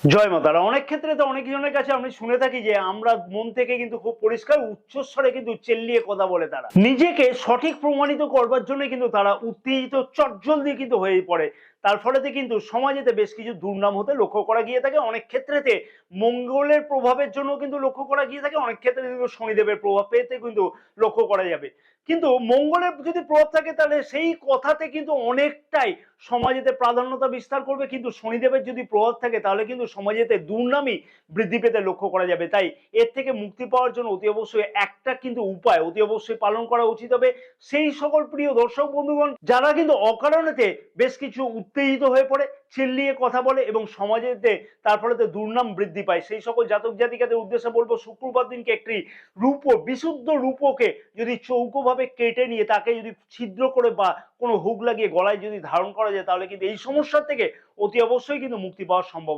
জয় মাতারা। অনেক ক্ষেত্রে তো অনেক জনের কাছে আমি শুনে থাকি যে আমরা মন থেকে কিন্তু খুব পরিষ্কার উচ্চস্বরে কিন্তু চেল্লিয়ে কথা বলে তারা নিজেকে সঠিক প্রমাণিত করবার জন্য কিন্তু তারা উত্তেজিত চটজলদি কিন্তু হয়ে পড়ে। তার ফলেতে কিন্তু সমাজেতে বেশ কিছু দুর্নাম হতে লক্ষ্য করা গিয়ে থাকে। অনেক ক্ষেত্রেতে মঙ্গলের প্রভাবের জন্য কিন্তু লক্ষ্য করা গিয়ে থাকে, অনেক ক্ষেত্রে কিন্তু শনিদেবের প্রভাব পেতে কিন্তু লক্ষ্য করা যাবে। কিন্তু মঙ্গলের যদি প্রভাব থাকে তাহলে সেই কথাতে কিন্তু অনেকটাই সমাজেতে প্রাধান্যতা বিস্তার করবে, কিন্তু শনিদেবের যদি প্রভাব থাকে তাহলে কিন্তু সমাজেতে দুর্নামই বৃদ্ধি পেতে লক্ষ্য করা যাবে। তাই এর থেকে মুক্তি পাওয়ার জন্য অতি অবশ্যই একটা কিন্তু উপায় অতি অবশ্যই পালন করা উচিত হবে। সেই সকল প্রিয় দর্শক বন্ধুগণ যারা কিন্তু অকারণেতে বেশ কিছু উত্তেজিত হয়ে পড়ে, চিল্লিয়ে কথা বলে এবং সমাজেতে তার ফলে দুর্নাম বৃদ্ধি পায়, সেই সকল জাতক জাতিকাদের উদ্দেশ্যে বলবো শুক্রবার দিনকে একটি রূপো বিশুদ্ধ রূপোকে যদি চৌকোভাবে কেটে নিয়ে তাকে যদি ছিদ্র করে বা কোনো হুক লাগিয়ে গলায় যদি ধারণ করা যায় তাহলে কিন্তু এই সমস্যা থেকে অতি অবশ্যই কিন্তু মুক্তি পাওয়া সম্ভব হবে।